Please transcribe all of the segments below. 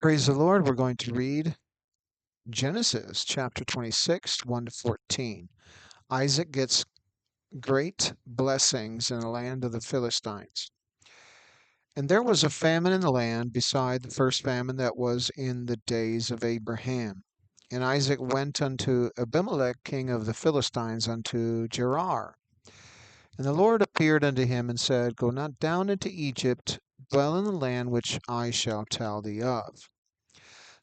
Praise the Lord. We're going to read Genesis chapter 26, 1 to 14. Isaac gets great blessings in the land of the Philistines. And there was a famine in the land beside the first famine that was in the days of Abraham. And Isaac went unto Abimelech, king of the Philistines, unto Gerar. And the Lord appeared unto him and said, Go not down into Egypt, dwell in the land which I shall tell thee of.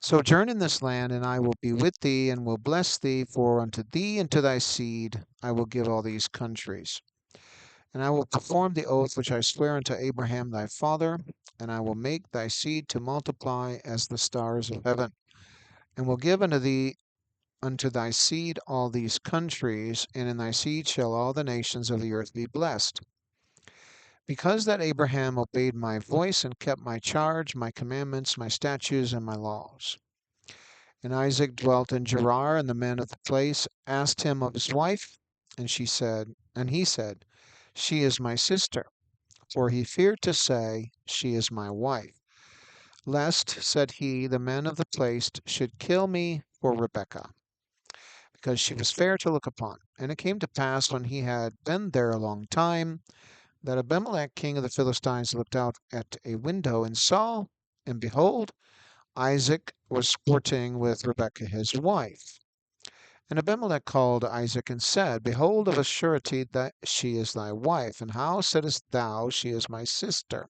Sojourn in this land, and I will be with thee, and will bless thee, for unto thee and to thy seed I will give all these countries. And I will perform the oath which I swear unto Abraham thy father, and I will make thy seed to multiply as the stars of heaven, and will give unto thee, unto thy seed, all these countries, and in thy seed shall all the nations of the earth be blessed. Because that Abraham obeyed my voice and kept my charge, my commandments, my statutes, and my laws. And Isaac dwelt in Gerar, and the men of the place asked him of his wife, and he said, She is my sister. For he feared to say, She is my wife, lest, said he, the men of the place should kill me for Rebekah, because she was fair to look upon. And it came to pass, when he had been there a long time, that Abimelech, king of the Philistines, looked out at a window and saw, and behold, Isaac was sporting with Rebekah his wife. And Abimelech called Isaac and said, Behold, of a surety that she is thy wife. And how saidst thou, She is my sister?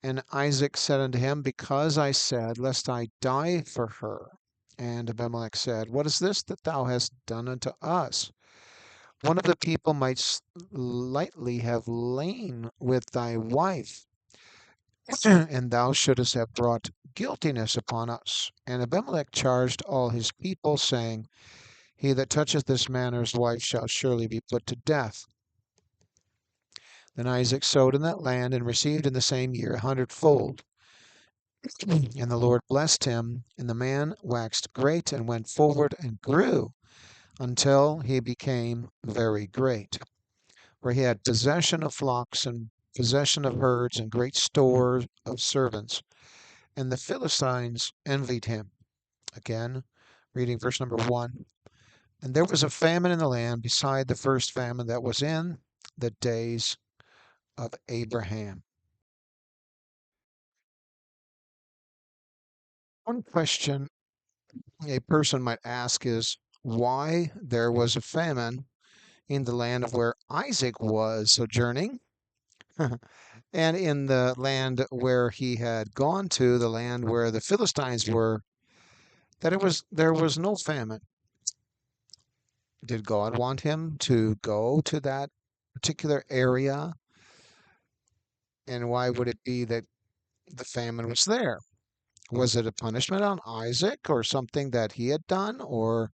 And Isaac said unto him, Because I said, Lest I die for her. And Abimelech said, What is this that thou hast done unto us? One of the people might lightly have lain with thy wife, and thou shouldest have brought guiltiness upon us. And Abimelech charged all his people, saying, He that toucheth this man's wife shall surely be put to death. Then Isaac sowed in that land, and received in the same year 100-fold. And the Lord blessed him, and the man waxed great, and went forward, and grew, until he became very great, where he had possession of flocks, and possession of herds, and great store of servants. And the Philistines envied him. Again, reading verse number 1. And there was a famine in the land beside the first famine that was in the days of Abraham. One question a person might ask is why there was a famine in the land of where Isaac was sojourning, and in the land where he had gone to, the land where the Philistines were, that there was no famine. Did God want him to go to that particular area? And why would it be that the famine was there? Was it a punishment on Isaac, or something that he had done, or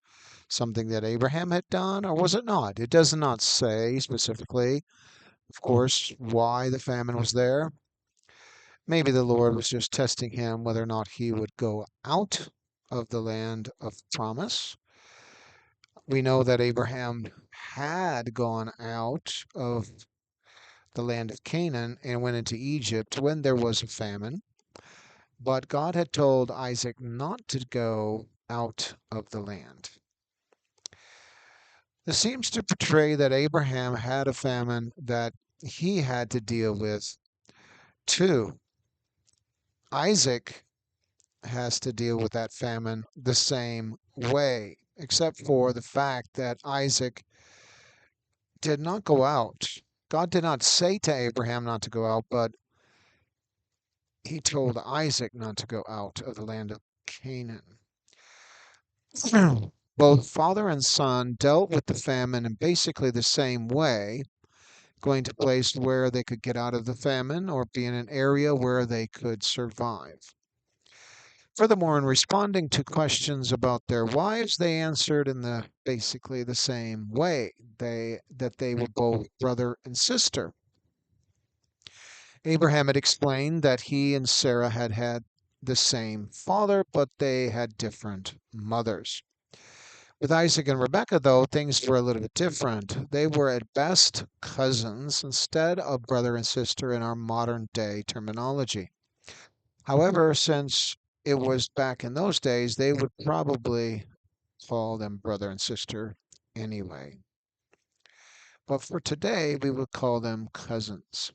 something that Abraham had done, or was it not? It does not say specifically, of course, why the famine was there. Maybe the Lord was just testing him whether or not he would go out of the land of promise. We know that Abraham had gone out of the land of Canaan and went into Egypt when there was a famine. But God had told Isaac not to go out of the land. This seems to portray that Abraham had a famine that he had to deal with too. Isaac has to deal with that famine the same way, except for the fact that Isaac did not go out. God did not say to Abraham not to go out, but he told Isaac not to go out of the land of Canaan. Both father and son dealt with the famine in basically the same way, going to a place where they could get out of the famine or be in an area where they could survive. Furthermore, in responding to questions about their wives, they answered in basically the same way, that they were both brother and sister. Abraham had explained that he and Sarah had had the same father, but they had different mothers. With Isaac and Rebekah, though, things were a little bit different. They were at best cousins instead of brother and sister in our modern day terminology. However, since it was back in those days, they would probably call them brother and sister anyway. But for today, we would call them cousins.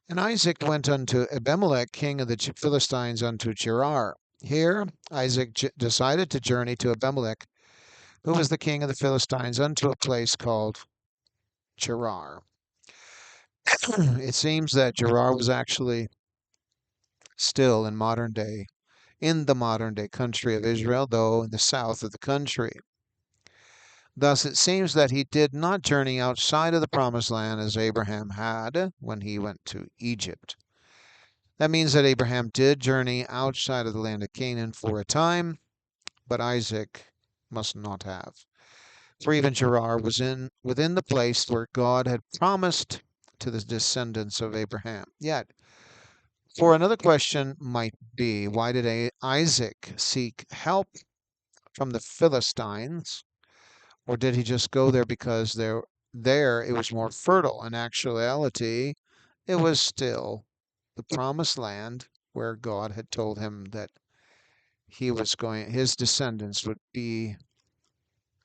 And Isaac went unto Abimelech, king of the Philistines, unto Gerar. Here Isaac decided to journey to Abimelech, who was the king of the Philistines, unto a place called Gerar. It seems that Gerar was actually still in the modern day country of Israel, though in the south of the country. Thus it seems that he did not journey outside of the promised land as Abraham had when he went to Egypt. That means that Abraham did journey outside of the land of Canaan for a time, but Isaac must not have. For even Gerar was within the place where God had promised to the descendants of Abraham. Yet, for another question might be, why did Isaac seek help from the Philistines? Or did he just go there because there it was more fertile? In actuality, it was still the promised land where God had told him that his descendants would be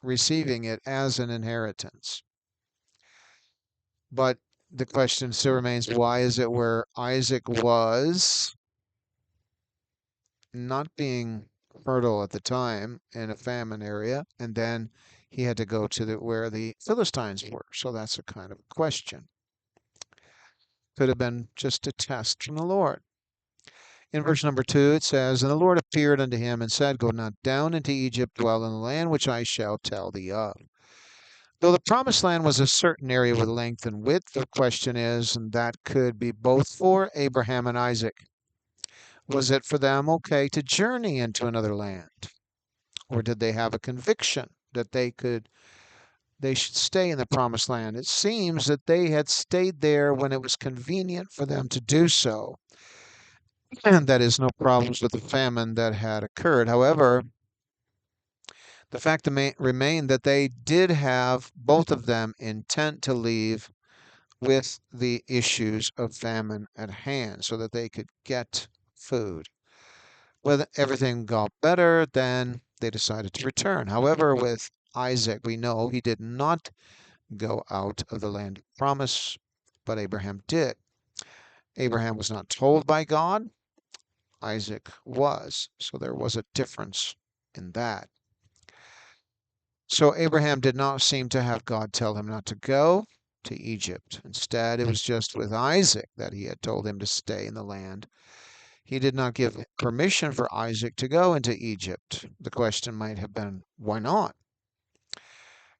receiving it as an inheritance. But the question still remains, why is it where Isaac was not being fertile at the time in a famine area, and then he had to go to where the Philistines were? So that's a kind of question. Could have been just a test from the Lord. In verse number 2, it says, And the Lord appeared unto him and said, Go not down into Egypt, dwell in the land which I shall tell thee of. Though the promised land was a certain area with length and width, the question is, and that could be both for Abraham and Isaac, was it for them okay to journey into another land? Or did they have a conviction that they should stay in the promised land? It seems that they had stayed there when it was convenient for them to do so. And that is, no problems with the famine that had occurred. However, the fact remained that they did have, both of them, intent to leave with the issues of famine at hand so that they could get food. When everything got better, then they decided to return. However, with Isaac, we know he did not go out of the land of promise, but Abraham did. Abraham was not told by God. Isaac was. So there was a difference in that. So Abraham did not seem to have God tell him not to go to Egypt. Instead, it was just with Isaac that he had told him to stay in the land. He did not give permission for Isaac to go into Egypt. The question might have been, why not?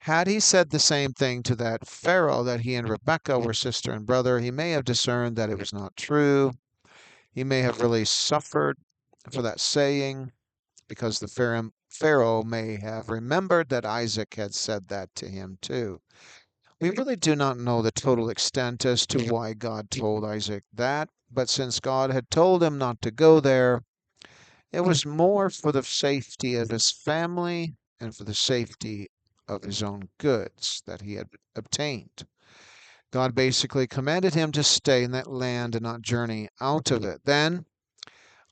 Had he said the same thing to that Pharaoh that he and Rebekah were sister and brother, he may have discerned that it was not true. He may have really suffered for that saying, because the Pharaoh may have remembered that Isaac had said that to him too. We really do not know the total extent as to why God told Isaac that, but since God had told him not to go there, it was more for the safety of his family and for the safety of his own goods that he had obtained. God basically commanded him to stay in that land and not journey out of it. Then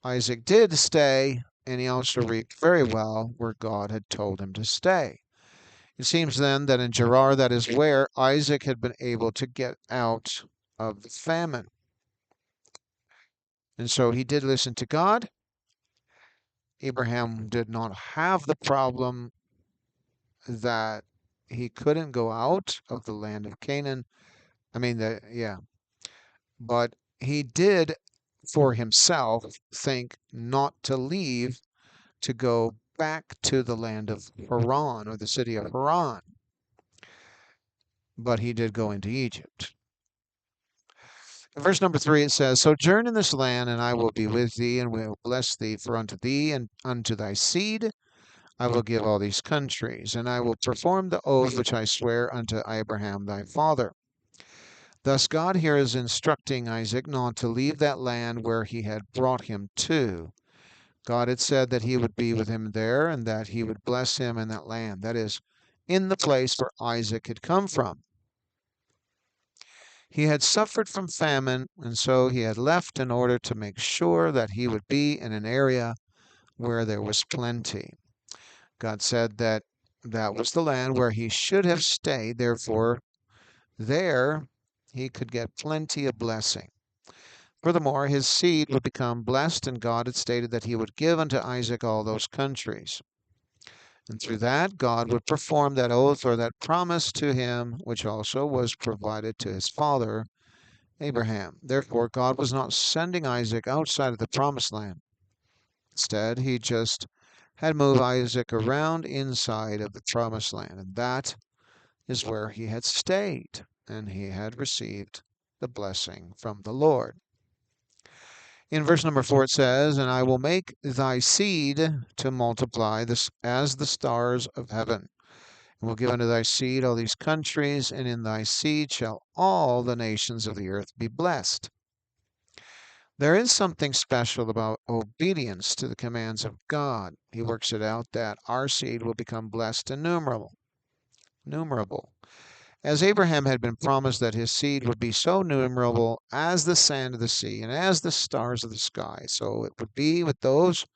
Isaac did stay, and he also reaped very well where God had told him to stay. It seems then that in Gerar, that is where Isaac had been able to get out of the famine. And so he did listen to God. Abraham did not have the problem that he couldn't go out of the land of Canaan. But he did for himself think not to leave to go back to the land of Haran, or the city of Haran. But he did go into Egypt. In verse number 3, it says, Sojourn in this land, and I will be with thee, and will bless thee, for unto thee and unto thy seed I will give all these countries, and I will perform the oath which I swear unto Abraham thy father. Thus God here is instructing Isaac not to leave that land where he had brought him to. God had said that he would be with him there, and that he would bless him in that land, that is, in the place where Isaac had come from. He had suffered from famine, and so he had left in order to make sure that he would be in an area where there was plenty. God said that that was the land where he should have stayed. Therefore, there he could get plenty of blessing. Furthermore, his seed would become blessed, and God had stated that he would give unto Isaac all those countries. And through that, God would perform that oath or that promise to him, which also was provided to his father, Abraham. Therefore, God was not sending Isaac outside of the promised land. Instead, he just had moved Isaac around inside of the promised land, and that is where he had stayed, and he had received the blessing from the Lord. In verse number 4 it says, "And I will make thy seed to multiply this as the stars of heaven, and will give unto thy seed all these countries, and in thy seed shall all the nations of the earth be blessed." There is something special about obedience to the commands of God. He works it out that our seed will become blessed and numerable. As Abraham had been promised that his seed would be so numerable as the sand of the sea and as the stars of the sky, so it would be with those,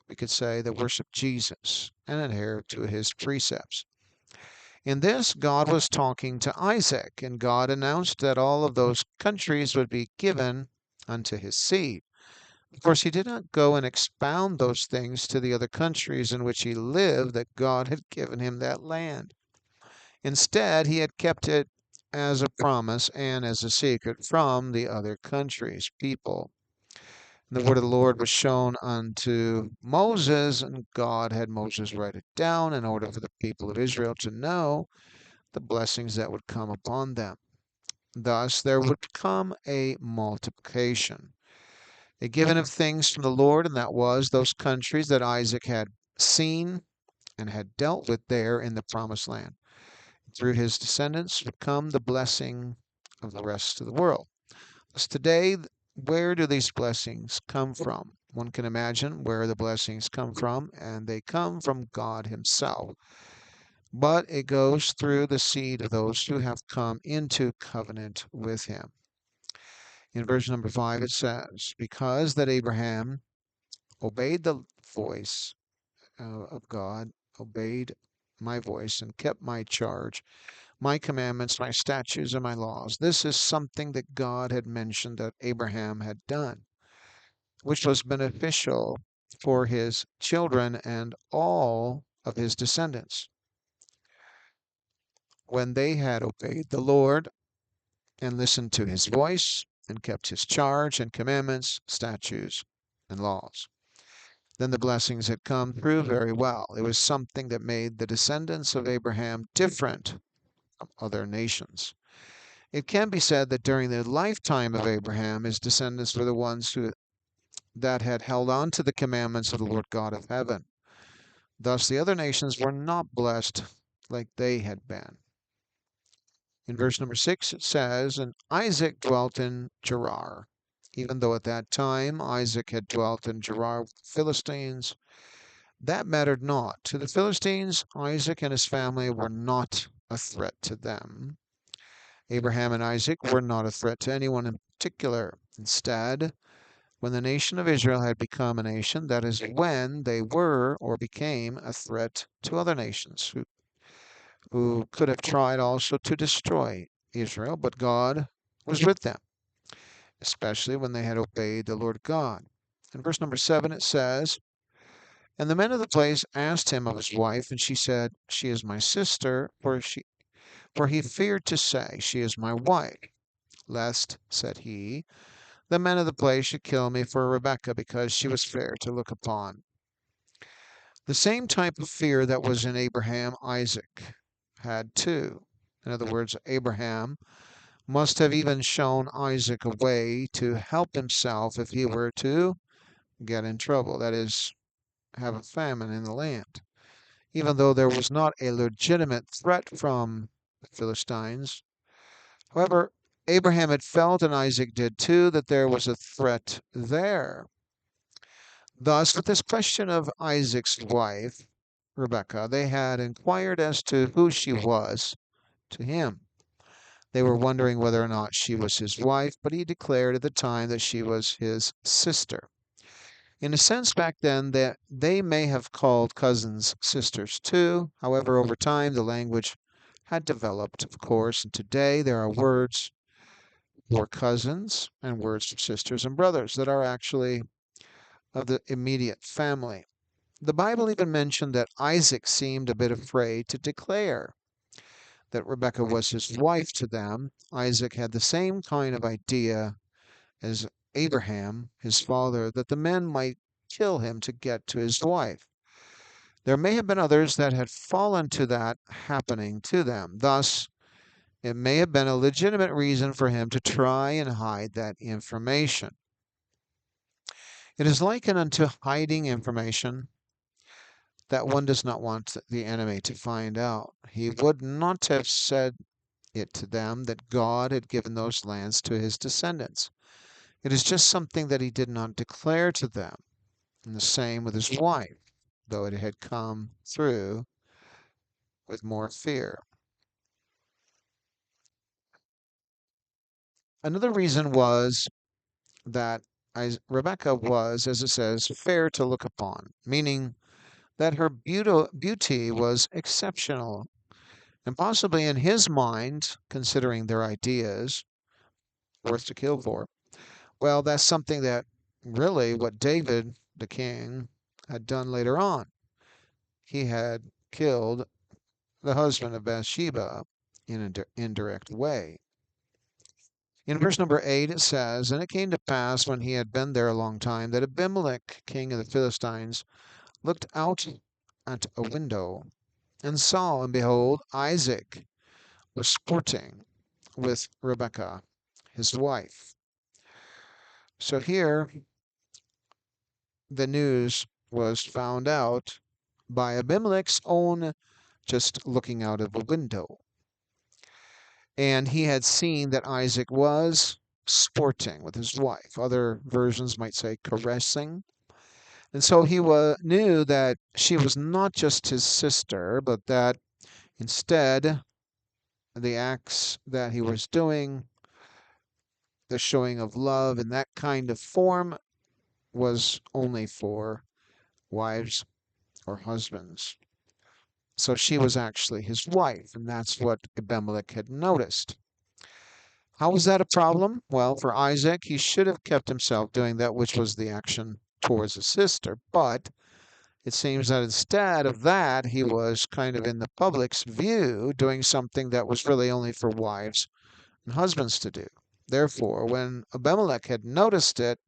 we could say, that worship Jesus and adhere to his precepts. In this, God was talking to Isaac, and God announced that all of those countries would be given unto his seed. Of course, he did not go and expound those things to the other countries in which he lived, that God had given him that land. Instead, he had kept it as a promise and as a secret from the other countries' people. The word of the Lord was shown unto Moses, and God had Moses write it down in order for the people of Israel to know the blessings that would come upon them. Thus, there would come a multiplication, a giving of things from the Lord, and that was those countries that Isaac had seen and had dealt with there in the promised land. Through his descendants would come the blessing of the rest of the world. Thus today, where do these blessings come from? One can imagine where the blessings come from, and they come from God himself. But it goes through the seed of those who have come into covenant with him. In verse number 5 it says, "Because that Abraham obeyed the voice of God, obeyed my voice, and kept my charge, my commandments, my statutes, and my laws." This is something that God had mentioned that Abraham had done, which was beneficial for his children and all of his descendants. When they had obeyed the Lord and listened to his voice and kept his charge and commandments, statutes, and laws, then the blessings had come through very well. It was something that made the descendants of Abraham different from other nations. It can be said that during the lifetime of Abraham, his descendants were the ones that had held on to the commandments of the Lord God of heaven. Thus, the other nations were not blessed like they had been. In verse number 6, it says, "And Isaac dwelt in Gerar." Even though at that time Isaac had dwelt in Gerar with the Philistines, that mattered not. To the Philistines, Isaac and his family were not a threat to them. Abraham and Isaac were not a threat to anyone in particular. Instead, when the nation of Israel had become a nation, that is when they were or became a threat to other nations who could have tried also to destroy Israel, but God was with them, especially when they had obeyed the Lord God. In verse number 7 it says, "And the men of the place asked him of his wife, and she said, She is my sister, for he feared to say, She is my wife, lest, said he, the men of the place should kill me for Rebekah, because she was fair to look upon." The same type of fear that was in Abraham, Isaac had too. In other words, Abraham must have even shown Isaac a way to help himself if he were to get in trouble, that is, have a famine in the land. Even though there was not a legitimate threat from the Philistines, however, Abraham had felt, and Isaac did too, that there was a threat there. Thus, with this question of Isaac's wife, Rebekah, they had inquired as to who she was to him. They were wondering whether or not she was his wife, but he declared at the time that she was his sister. In a sense, back then, that they may have called cousins sisters too. However, over time, the language had developed, of course, and today there are words for cousins and words for sisters and brothers that are actually of the immediate family. The Bible even mentioned that Isaac seemed a bit afraid to declare that Rebekah was his wife to them. Isaac had the same kind of idea as Abraham, his father, that the men might kill him to get to his wife. There may have been others that had fallen to that happening to them. Thus, it may have been a legitimate reason for him to try and hide that information. It is likened unto hiding information that one does not want the enemy to find out. He would not have said it to them that God had given those lands to his descendants. It is just something that he did not declare to them. And the same with his wife, though it had come through with more fear. Another reason was that Rebecca was, as it says, fair to look upon, meaning that her beauty was exceptional. And possibly in his mind, considering their ideas, worth to kill for. Well, that's something that really what David, the king, had done later on. He had killed the husband of Bathsheba in an indirect way. In verse number 8, it says, And it came to pass when he had been there a long time that Abimelech, king of the Philistines, looked out at a window and saw, and behold, Isaac was sporting with Rebekah, his wife. So here, the news was found out by Abimelech's own just looking out of a window. And he had seen that Isaac was sporting with his wife. Other versions might say caressing. And so he knew that she was not just his sister, but that instead the acts that he was doing, the showing of love in that kind of form, was only for wives or husbands. So she was actually his wife, and that's what Abimelech had noticed. How was that a problem? Well, for Isaac, he should have kept himself doing that which was the action towards his sister, but it seems that instead of that, he was kind of in the public's view doing something that was really only for wives and husbands to do. Therefore, when Abimelech had noticed it,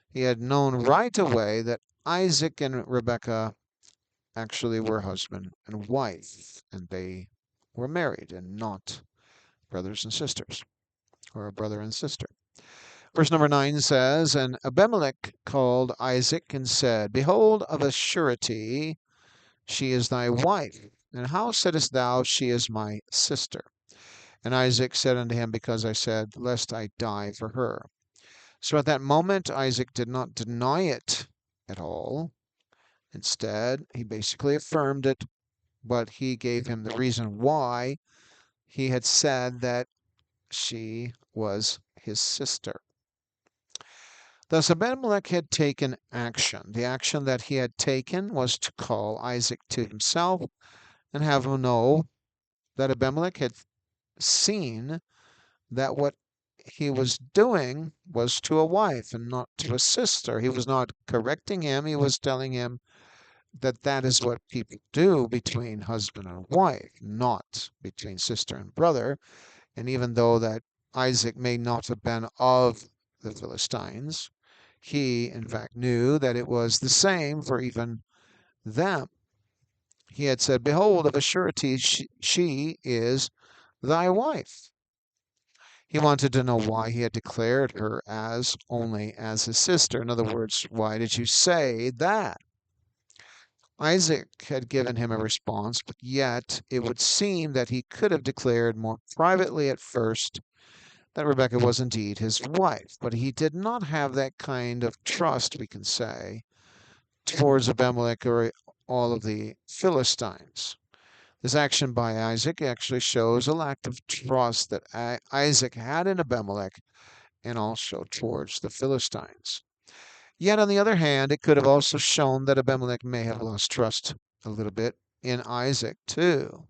he had known right away that Isaac and Rebekah actually were husband and wife, and they were married and not brothers and sisters, or a brother and sister. Verse number 9 says, And Abimelech called Isaac and said, Behold, of a surety she is thy wife. And how saidst thou, She is my sister? And Isaac said unto him, Because I said, Lest I die for her. So at that moment, Isaac did not deny it at all. Instead, he basically affirmed it, but he gave him the reason why he had said that she was his sister. Thus Abimelech had taken action. The action that he had taken was to call Isaac to himself and have him know that Abimelech had seen that what he was doing was to a wife and not to a sister. He was not correcting him. He was telling him that that is what people do between husband and wife, not between sister and brother. And even though that Isaac may not have been of the Philistines, he in fact knew that it was the same for even them. He had said, Behold, of a surety she is thy wife. He wanted to know why he had declared her as only as his sister. In other words, why did you say that? Isaac had given him a response, but yet it would seem that he could have declared more privately at first that Rebekah was indeed his wife, but he did not have that kind of trust, we can say, towards Abimelech or all of the Philistines. This action by Isaac actually shows a lack of trust that Isaac had in Abimelech and also towards the Philistines. Yet, on the other hand, it could have also shown that Abimelech may have lost trust a little bit in Isaac, too,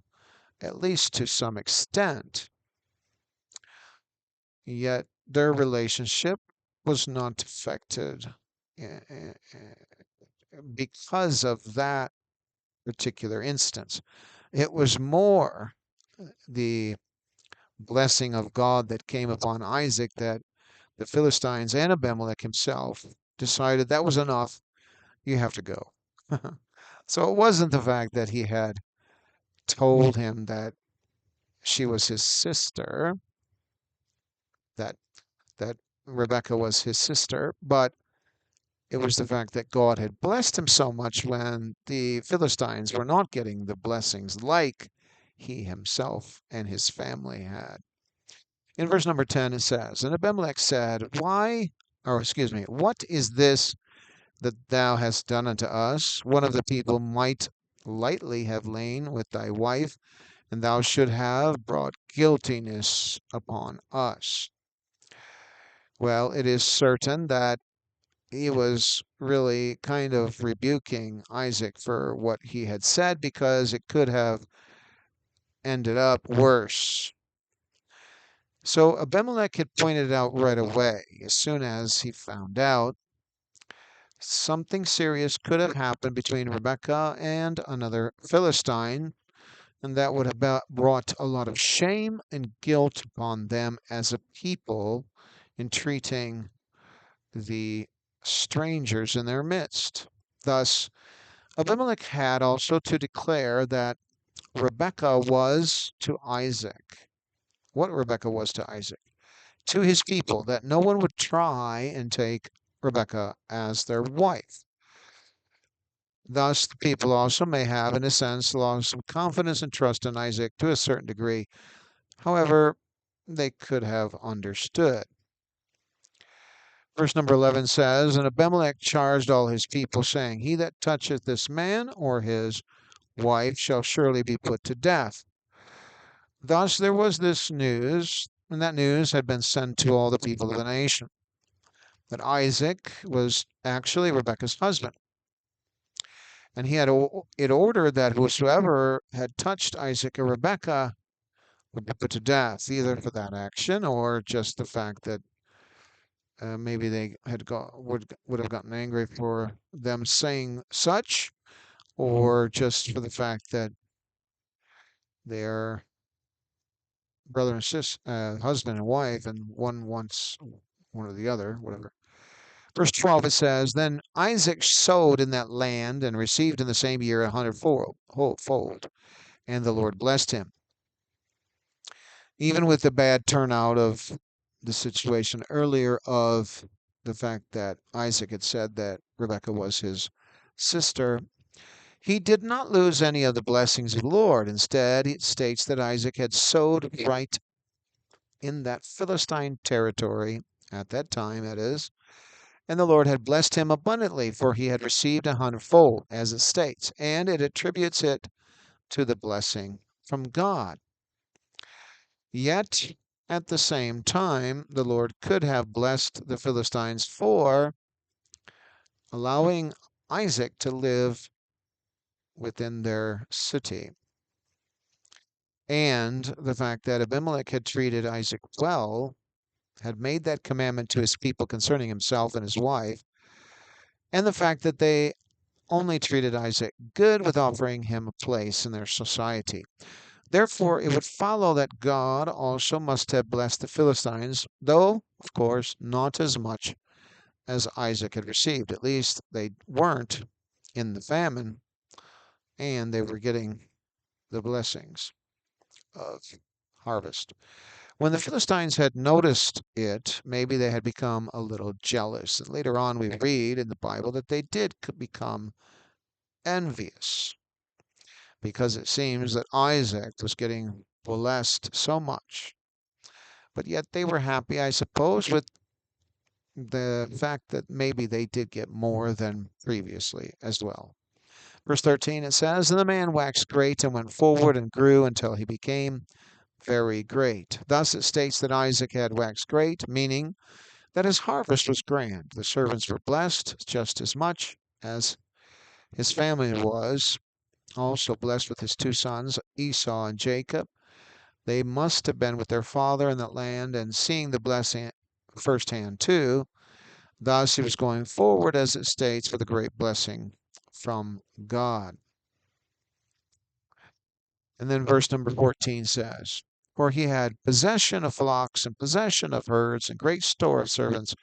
at least to some extent. Yet, their relationship was not affected because of that particular instance. It was more the blessing of God that came upon Isaac that the Philistines and Abimelech himself decided that was enough. You have to go. So it wasn't the fact that he had told him that she was his sister, that that Rebecca was his sister, but it was the fact that God had blessed him so much when the Philistines were not getting the blessings like he himself and his family had. In verse number 10, it says, And Abimelech said, what is this that thou hast done unto us? One of the people might lightly have lain with thy wife, and thou should have brought guiltiness upon us. Well, it is certain that he was really kind of rebuking Isaac for what he had said because it could have ended up worse. So Abimelech had pointed out right away, as soon as he found out, something serious could have happened between Rebekah and another Philistine, and that would have brought a lot of shame and guilt upon them as a people in treating the strangers in their midst. Thus, Abimelech had also to declare that Rebekah was to Isaac, what Rebekah was to Isaac, to his people, that no one would try and take Rebekah as their wife. Thus, the people also may have, in a sense, lost some confidence and trust in Isaac to a certain degree. However, they could have understood. Verse number 11 says, And Abimelech charged all his people, saying, He that toucheth this man or his wife shall surely be put to death. Thus there was this news, and that news had been sent to all the people of the nation, that Isaac was actually Rebekah's husband. And he had it ordered that whosoever had touched Isaac or Rebekah would be put to death, either for that action or just the fact that maybe they would have gotten angry for them saying such, or just for the fact that they're brother and husband and wife, and one wants one or the other, whatever. Verse 12, it says, Then Isaac sowed in that land and received in the same year 100-fold, and the Lord blessed him. Even with the bad turnout of the situation earlier of the fact that Isaac had said that Rebekah was his sister, he did not lose any of the blessings of the Lord. Instead, it states that Isaac had sowed right in that Philistine territory at that time, that is, and the Lord had blessed him abundantly, for he had received 100-fold, as it states, and it attributes it to the blessing from God. Yet, at the same time, the Lord could have blessed the Philistines for allowing Isaac to live within their city. And the fact that Abimelech had treated Isaac well, had made that commandment to his people concerning himself and his wife, and the fact that they only treated Isaac good with offering him a place in their society. Therefore, it would follow that God also must have blessed the Philistines, though, of course, not as much as Isaac had received. At least they weren't in the famine, and they were getting the blessings of harvest. When the Philistines had noticed it, maybe they had become a little jealous. And later on, we read in the Bible that they did become envious, because it seems that Isaac was getting blessed so much. But yet they were happy, I suppose, with the fact that maybe they did get more than previously as well. Verse 13, it says, And the man waxed great and went forward and grew until he became very great. Thus it states that Isaac had waxed great, meaning that his harvest was grand. The servants were blessed just as much as his family was, also blessed with his two sons, Esau and Jacob. They must have been with their father in that land and seeing the blessing firsthand too. Thus he was going forward, as it states, with a great blessing from God. And then verse number 14 says, for he had possession of flocks and possession of herds and great store of servants,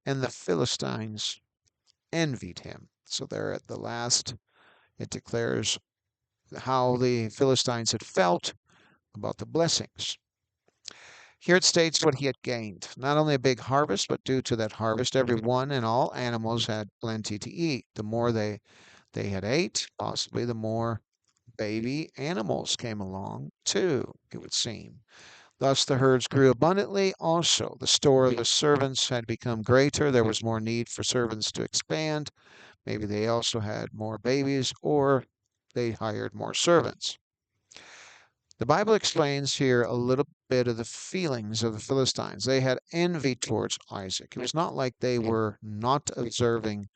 and the Philistines envied him. So there at the last, it declares how the Philistines had felt about the blessings. Here it states what he had gained. Not only a big harvest, but due to that harvest, everyone and all animals had plenty to eat. The more they had ate, possibly the more baby animals came along too, it would seem. Thus the herds grew abundantly. Also, the store of the servants had become greater. There was more need for servants to expand. Maybe they also had more babies, or they hired more servants. The Bible explains here a little bit of the feelings of the Philistines. They had envy towards Isaac. It was not like they were not observing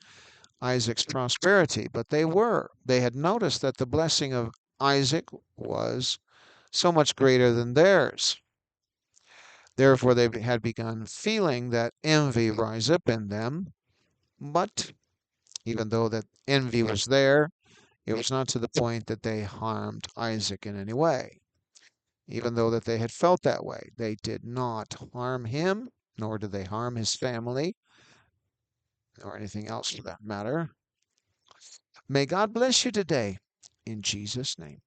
Isaac's prosperity, but they were. They had noticed that the blessing of Isaac was so much greater than theirs. Therefore, they had begun feeling that envy rise up in them. But even though that envy was there, it was not to the point that they harmed Isaac in any way. Even though that they had felt that way, they did not harm him, nor did they harm his family, or anything else for that matter. May God bless you today, in Jesus' name.